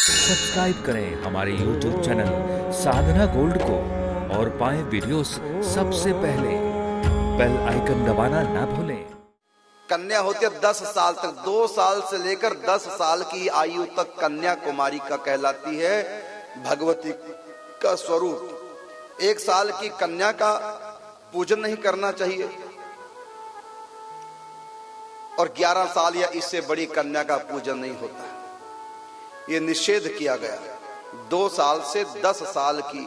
Subscribe करें हमारे YouTube channel साधना gold को और पाएं वीडियोस सबसे पहले। बेल आइकन दबाना ना भूलें। कन्या होती है 10 साल तक, 2 साल से लेकर 10 साल की आयु तक कन्या कुमारी का कहलाती है। भगवती का स्वरूप। 1 साल की कन्या का पूजन नहीं करना चाहिए और 11 साल या इससे बड़ी कन्या का पूजन नहीं होता। ये निषेध किया गया। 2 साल से 10 साल की,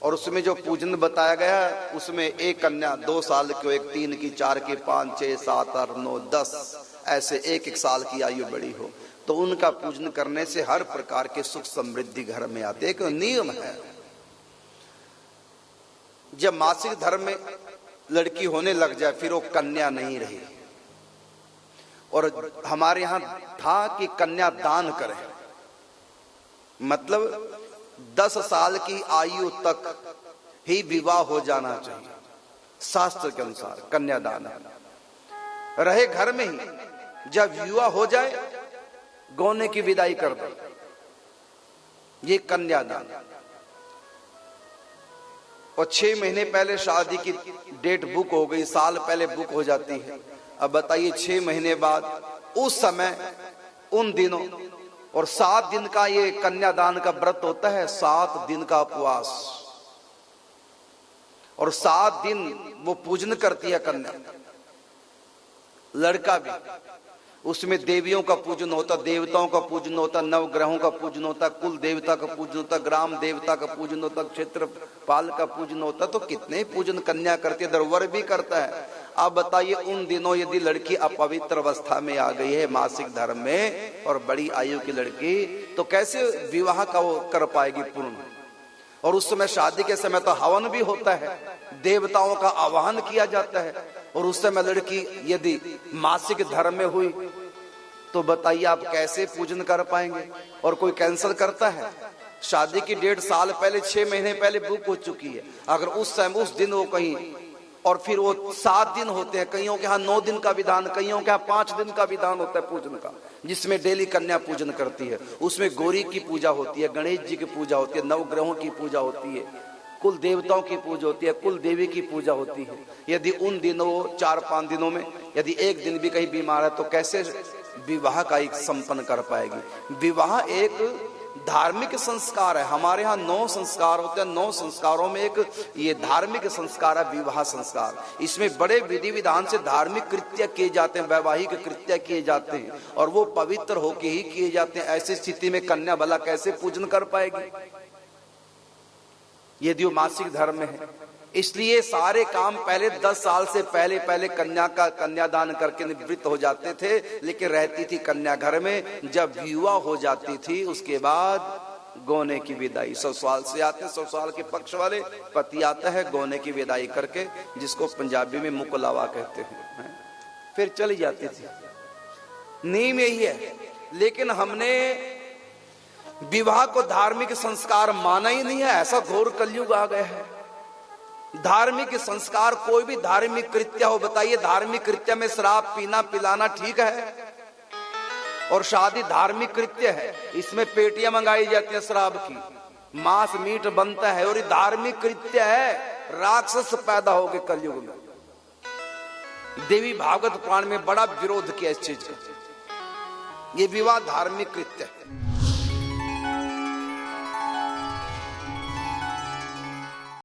और उसमें जो पूजन बताया गया उसमें एक कन्या 2 साल की, एक 3 की, 4 की, 5, 6, 7, 8, 9, 10 ऐसे 1-1 साल की आयु बड़ी हो तो उनका पूजन करने से हर प्रकार के सुख समृद्धि घर में आते। एक नियम है, जब मासिक धर्म में लड़की होने लग जाए फिर वो कन्या नहीं रही। और हमारे यहाँ था कि कन्या दान करें, मतलब 10 साल की आयु तक ही विवाह हो जाना चाहिए। शास्त्र के अनुसार कन्यादान है। रहे घर में ही, जब विवाह हो जाए गौने की विदाई कर दो, ये कन्यादान। और 6 महीने पहले शादी की डेट बुक हो गई, साल पहले बुक हो जाती है। अब बताइए 6 महीने बाद उस समय उन दिनों, और 7 दिन का ये कन्यादान का व्रत होता है, 7 दिन का उपवास, और 7 दिन वो पूजन करती है कन्या। लड़का भी, उसमें देवियों का पूजन होता, देवताओं का पूजन होता, नवग्रहों का पूजन होता, कुल देवता का पूजन होता, ग्राम देवता का पूजन होता, क्षेत्रपाल का पूजन होता। तो कितने पूजन कन्या करती है, दरवर भी करता है। आप बताइए उन दिनों यदि लड़की अपवित्र अवस्था में आ गई है मासिक धर्म में और बड़ी आयु की लड़की, तो कैसे विवाह का वो कर पाएगी पूर्ण। और उस समय शादी के समय तो हवन भी होता है, देवताओं का आवाहन किया जाता है। और उस समय लड़की यदि मासिक धर्म में हुई तो बताइए आप कैसे पूजन कर पाएंगे। और कोई कैंसिल करता है, शादी की डेट साल पहले 6 महीने पहले बुक हो चुकी है, अगर उस समय उस दिन वो कहीं, और फिर वो 7 दिन होते हैं, कईयों के यहाँ 9 दिन का विधान, कईयों के यहाँ 5 दिन का विधान होता है पूजन का, जिसमें डेली कन्या पूजन करती है। उसमें गौरी की पूजा होती है, गणेश जी की पूजा होती है, नवग्रहों की पूजा होती है, कुल देवताओं की पूजा होती है, कुल देवी की पूजा होती है। यदि उन दिनों 4-5 दिनों में यदि एक दिन भी कहीं बीमार है तो कैसे विवाह का एक संपन्न कर पाएगी। विवाह एक धार्मिक संस्कार है। हमारे यहाँ 9 संस्कार होते हैं, 9 संस्कारों में एक ये धार्मिक संस्कार है, विवाह संस्कार। इसमें बड़े विधि विधान से धार्मिक कृत्य किए जाते हैं, वैवाहिक कृत्य किए जाते हैं, और वो पवित्र होके ही किए जाते हैं। ऐसी स्थिति में कन्या भला कैसे पूजन कर पाएगी यदि वो मासिक धर्म में है। इसलिए सारे काम पहले 10 साल से पहले कन्या का कन्यादान करके निवृत्त हो जाते थे, लेकिन रहती थी कन्या घर में। जब विवाह हो जाती थी उसके बाद गौने की विदाई, ससुराल से आते, ससुराल के पक्ष वाले पति आता है गौने की विदाई करके, जिसको पंजाबी में मुकलावा कहते हैं, फिर चली जाती थी। नियम यही है। लेकिन हमने विवाह को धार्मिक संस्कार माना ही नहीं है, ऐसा घोर कलयुग आ गया है। धार्मिक संस्कार, कोई भी धार्मिक कृत्य हो, बताइए धार्मिक कृत्य में शराब पीना पिलाना ठीक है? और शादी धार्मिक कृत्य है, इसमें पेटियां मंगाई जाती हैं शराब की, मांस मीट बनता है, और ये धार्मिक कृत्य है। राक्षस पैदा हो गए कलयुग में। देवी भागवत पुराण में बड़ा विरोध किया इस चीज का। ये विवाह धार्मिक कृत्य है।